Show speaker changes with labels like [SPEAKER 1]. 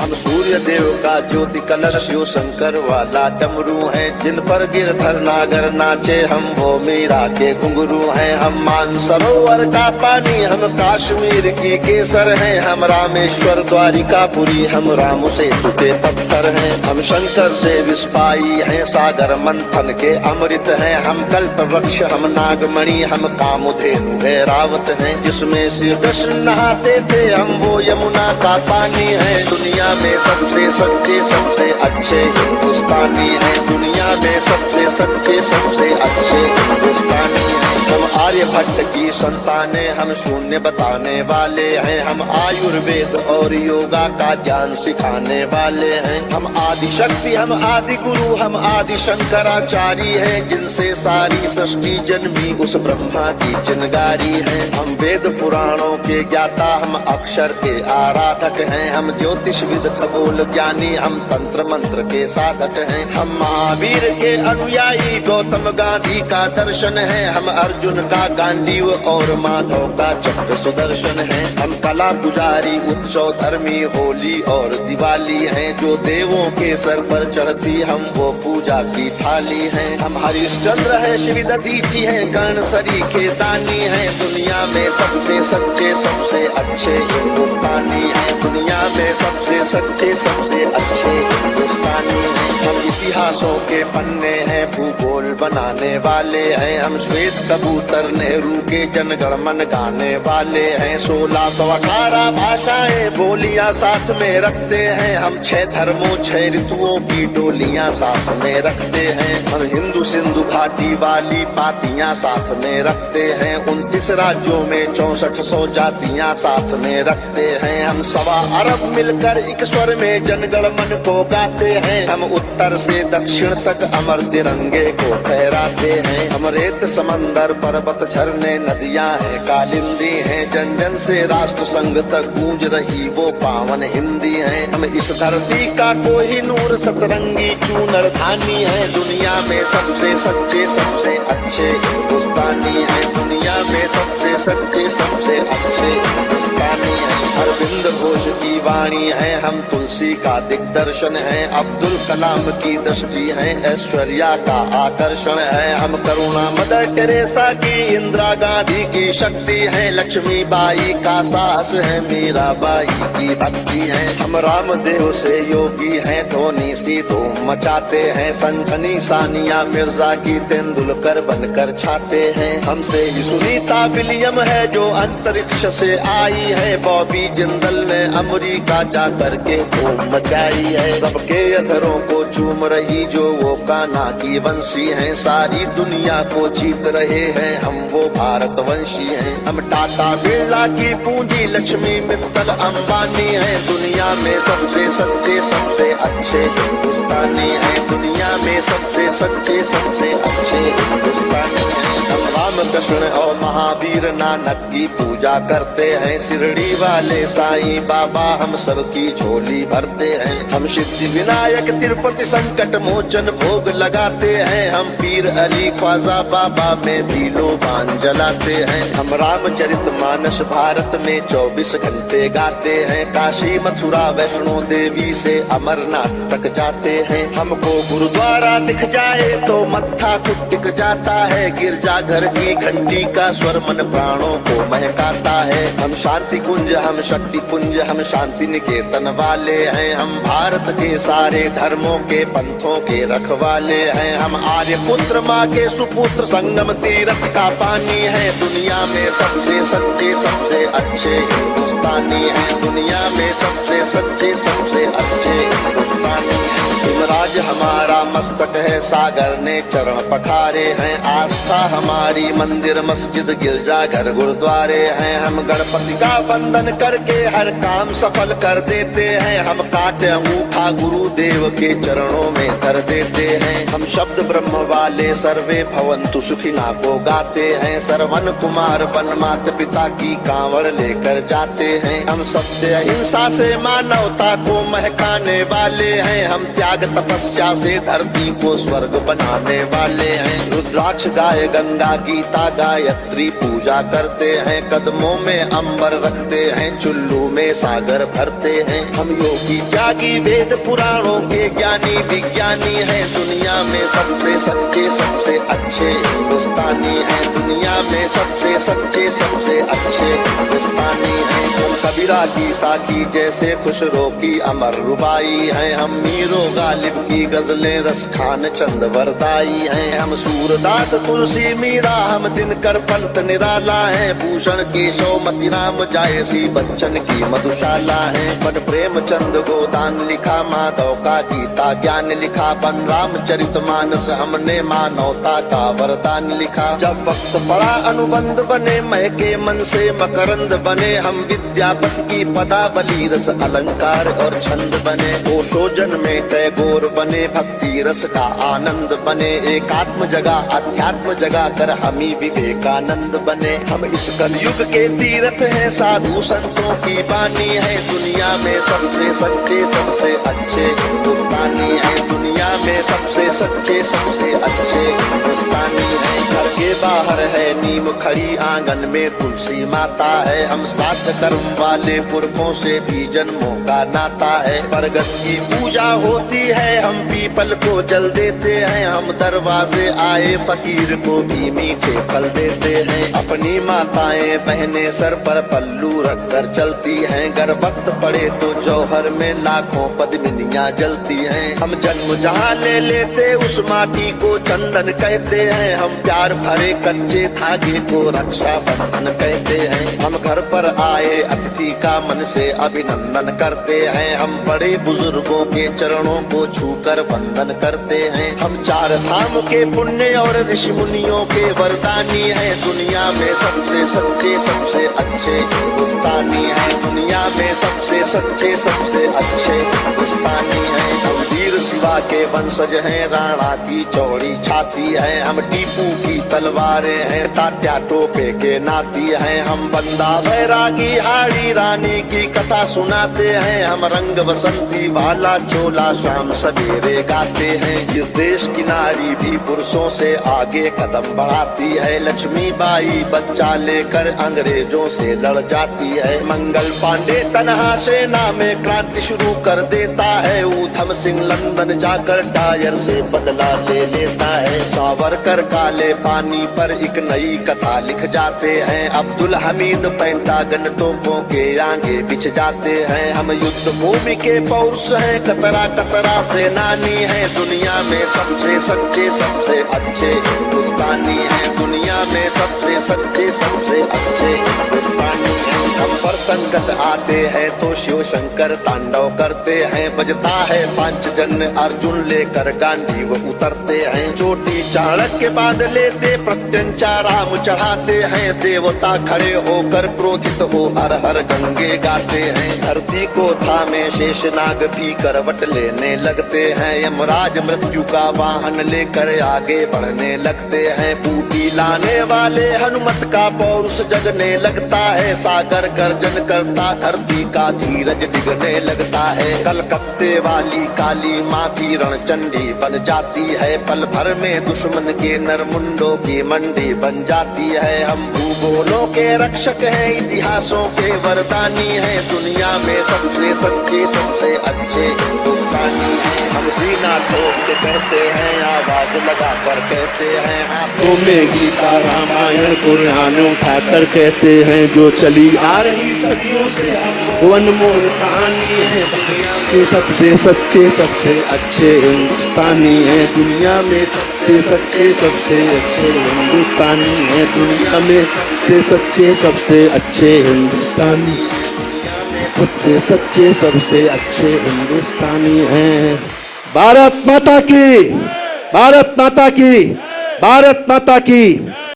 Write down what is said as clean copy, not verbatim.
[SPEAKER 1] हम सूर्य देव का ज्योति कलश शिव शंकर वाला डमरू है, जिन पर गिरधर नागर नाचे हम वो मीरा के घुंघरू हैं। हम मानसरोवर का पानी हम कश्मीर की केसर हैं, हम रामेश्वर द्वारिकापुरी हम राम से टूटे पत्थर हैं। हम शंकर से विस्पाई हैं, सागर मंथन के अमृत हैं। हम कल्प वृक्ष हम नागमणि हम कामधेनु रावत हैं, जिसमें श्री कृष्ण नहाते थे हम वो यमुना का पानी है। दुनिया में सबसे सच्चे सबसे अच्छे हिंदुस्तानी हैं, दुनिया में सबसे सच्चे सबसे अच्छे हिंदुस्तानी हैं। हम आर्यभट्ट की संतानें हम शून्य बताने वाले हैं, हम आयुर्वेद और योगा का ज्ञान सिखाने वाले हैं। हम आदि शक्ति हम आदि गुरु हम आदि शंकराचार्य हैं, जिनसे सारी सृष्टि जन्मी उस ब्रह्मा की चिनगारी है। हम वेद पुराणों के ज्ञाता हम अक्षर के आराधक हैं, हम ज्योतिष विद खगोल ज्ञानी हम तंत्र मंत्र के साधक हैं। हम महावीर के अनुयायी गौतम गांधी का दर्शन है, हम अर्जुन का गांडीव और माधव का चक्र सुदर्शन है। हम कला पुजारी उत्सव धर्मी होली और दिवाली हैं, जो देवों के सर पर चढ़ती हम वो पूजा की थाली हैं। हम हरिश्चंद्र है श्री दधीची है कर्ण सरी के दानी है, दुनिया में सबसे सच्चे सबसे अच्छे हिंदुस्तानी है, दुनिया में सबसे सच्चे सबसे अच्छे हिंदुस्तानी है। हम इतिहासों के पन्ने हैं भूगोल बनाने वाले हैं, हम श्वेत कबूतर नेहरू के जनगण मन गाने वाले हैं। 1618 भाषाएं बोलियां साथ में रखते हैं, हम 6 धर्मों 6 ऋतुओं की डोलियां साथ में रखते हैं। हम हिंदू सिंधु घाटी वाली पातियां साथ में रखते हैं, 29 राज्यों में 6400 जातियां साथ में रखते हैं। हम 1.25 अरब मिलकर एक स्वर में जनगण मन को गाते हैं, हम उत्तर से दक्षिण तक अमर तिरंगे को फहराते हैं। हम रेत समंदर पर्वत झरने नदियां हैं कालिंदी हैं, जन जन से राष्ट्र संघ तक गूंज रही वो पावन हिंदी है। हम इस धरती का कोहिनूर सतरंगी चूनर धानी है, दुनिया में सबसे सच्चे सबसे अच्छे हिंदुस्तानी है, दुनिया में सबसे सच्चे सबसे अच्छे हिंदुस्तानी है। अरविंद घोष की वाणी है, हम तुलसी का दिग्दर्शन है, अब्दुल कलाम की दृष्टि है, ऐश्वर्या का आकर्षण है। हम करुणा मदर टेरेसा की इंदिरा गांधी की शक्ति है, लक्ष्मी बाई का साहस है, मीराबाई की भक्ति है। हम रामदेव से योगी हैं, धोनी सी धूम मचाते हैं, सनसनी सानिया मिर्जा की तेंदुलकर बनकर छाते हैं। हमसे ही सुनीता विलियम है जो अंतरिक्ष से आई है, बॉबी जिंदल ने अमेरिका जा करके धूम मचाई है। सबके अधरों को चूम रही जो वो कान्हा की वंशी है, सारी दुनिया को जीत रहे हैं हम वो भारतवंशी हैं। हम टाटा बिरला की पूंजी लक्ष्मी मित्तल अंबानी है, दुनिया में सबसे सच्चे सबसे अच्छे हिंदुस्तानी है, दुनिया में सबसे सच्चे सबसे अच्छे हिंदुस्तानी है। हम रामकृष्ण और महावीर नानक की पूजा करते हैं, शिरडी वाले साईं बाबा हम सबकी झोली भरते हैं। हम सिद्धि विनायक तिरुपति संकट मोचन भोग लगाते हैं, हम पीर अली ख्वाजा बाबा में भी लोबान जलाते हैं। हम रामचरित मानस भारत में 24 घंटे गाते हैं, काशी मथुरा वैष्णो देवी से अमरनाथ तक जाते हैं। हमको गुरुद्वारा दिख जाए तो मत्था खुद टिक जाता है, गिरजाघर की घंटी का स्वर मन प्राणों को महकाता है। हम शांति कुंज हम शक्ति पुंज हम शांति निकेतन वाले हैं, हम भारत के सारे धर्मों के पंथों के रखवाले हैं। हम आर्य पुत्र माँ के सुपुत्र संगम तीर्थ का पानी है, दुनिया में सबसे सच्चे सबसे अच्छे हिंदुस्तानी है, दुनिया में सबसे सच्चे सबसे अच्छे हिंदुस्तानी है। हिमराज हमारा मस्तक है, सागर ने चरण पखारे हैं, आस्था हमारी मंदिर मस्जिद गिरजा घर गुरुद्वारे हैं। हम गणपति का वंदन करके हर काम सफल कर देते हैं, हम काटे अंगूठा गुरुदेव के चरणों में धर देते हैं। हम शब्द ब्रह्म वाले सर्वे भवंतु सुखिना को गाते हैं, सरवन कुमार वन मात पिता की कांवड़ लेकर जाते हैं। हम सत्य अहिंसा से मानवता को महकाने वाले हैं, हम त्याग तपस्या से धरती को स्वर्ग बनाने वाले हैं। रुद्राक्ष गाय गंगा गीता गायत्री पूजा करते हैं। कदमों में अंबर रखते हैं, चुल्लू में सागर भरते हैं। हम योगी त्यागी वेद पुराणों के ज्ञानी विज्ञानी हैं। दुनिया में सबसे सच्चे सबसे अच्छे हिंदुस्तानी हैं। दुनिया में सबसे सच्चे सबसे अच्छे हिंदुस्तानी हैं। हम कबीरा की साकी जैसे खुशरो की अमर रुबाई हैं। हम मीरो गालिब की गजलें रस खान चंद वरदाई हैं। हम सूरदास तुलसी मीरा हम दिनकर पंत निराला है। भूषण केशव मतिराम जायसी बच्चन की मधुशाला है। बन प्रेमचंद गोदान लिखा, माधव का गीता ज्ञान लिखा। बन रामचरितमानस हमने मानवता का वरदान लिखा। जब वक्त पड़ा अनुबंध बने, महके मन से मकरंद बने। हम विद्यापति की पदावली रस अलंकार और छंद बने। ओशोजन में टैगोर बने, भक्ति रस का आनंद बने। एकात्म जगह अध्यात्म जगा कर हमी विवेकानंद बने। हम इस कलयुग के तीर्थ हैं, साधु संतों की बानी है। दुनिया में सबसे सच्चे सबसे अच्छे हिंदुस्तानी है। दुनिया में सबसे सच्चे सबसे अच्छे हिंदुस्तानी है। घर के बाहर है नीम खड़ी, आंगन में तुलसी माता है। हम साथ कर्म वाले पुरखों से भी जन्मों का नाता है। बरगद की पूजा होती है, हम पीपल को जल देते हैं। हम दरवाजे आए फकीर को भी मीठे फल देते हैं। अपनी माताएं बहनें सर पर पल्लू रख कर चलती हैं। गर वक्त पड़े तो जौहर में लाखों पद्मिनियां जलती हैं। हम जन्म जहाँ ले लेते उस माटी को चंदन कहते हैं। हम प्यार भरे कच्चे धागे को रक्षा बंधन कहते हैं। हम घर पर आए अतिथि का मन से अभिनंदन करते हैं। हम बड़े बुजुर्गों के चरणों को छूकर वंदन करते हैं। हम चार धाम के पुण्य और ऋषि मुनियों के वरदानी हैं। दुनिया में सबसे सच्चे सबसे अच्छे हिंदुस्तानी हैं। दुनिया में सबसे सच्चे सबसे अच्छे हिंदुस्तानी हैं। हम वीर शिवा के वंशज हैं, राणा की चौड़ी छाती है। हम टीपू की तलवारें हैं, तात्या टोपे के नाती हैं। हम बंदा बैरागी हाड़ी रानी की कथा सुनाते हैं। हम रंग बसंती वाला चोला शाम सवेरे गाते हैं। इस देश की नारी भी पुरुषों से आगे कदम बढ़ाती है। लक्ष्मी बाई बच्चा लेकर अंग्रेजों से लड़ जाती है। मंगल पांडे तनहा सेना में क्रांति शुरू कर देता है। ऊधम सिंह लंदन जाकर टायर से बदला ले लेता है। सावरकर काले पानी पर एक नई कथा लिख जाते हैं। अब्दुल हमीद पेंटागन तोपों के आगे बिछ जाते हैं। हम युद्ध भूमि के पौरुष हैं, कतरा कतरा से नानी है। दुनिया में सबसे सच्चे सबसे अच्छे हिंदुस्तानी हैं। दुनिया में सबसे सच्चे सबसे अच्छे हिंदुस्तानी हैं। हम पर संकट आते हैं तो शिव शंकर तांडव करते हैं। बजता है पांचजन्य अर्जुन लेकर गांधी वो उतरते हैं। चोटी चाणक्य के बाद लेते प्रत्यंचा राम चढ़ाते हैं। देवता खड़े होकर क्रोधित हो हर हर गंगे गाते हैं। धरती को थामे शेषनाग भी करवट लेने लगते हैं। यमराज मृत्यु का वाहन लेकर आगे बढ़ने लगते हैं। बूटी लाने वाले हनुमत का पौरुष जगने लगता है। सागर गर्जन करता धरती का धीरज डिगने लगता है। कलकत्ते वाली काली माँ भी रणचंडी बन जाती है। पल भर में दुश्मन के नरमुंडों की मंडी बन जाती है। हम भूगोलों के रक्षक हैं, इतिहासों के वरदानी हैं। दुनिया में सबसे सच्चे सबसे अच्छे हिंदुस्तानी हैं। हम सीना ठोक के कहते हैं, आवाज लगा कर कहते हैं। हाथों में गीता रामायण कुरान उठाकर कहते हैं। जो चली आ रही सदियों से वो अनमोल कहानी है। दुनिया में सबसे सच्चे सबसे अच्छे हिंदुस्तानी है। दुनिया में सबसे सच्चे सबसे अच्छे हिंदुस्तानी है। दुनिया में सबसे सच्चे सबसे अच्छे हिंदुस्तानी, सबसे सच्चे सबसे अच्छे हिंदुस्तानी हैं। भारत माता की, भारत माता की, भारत माता की।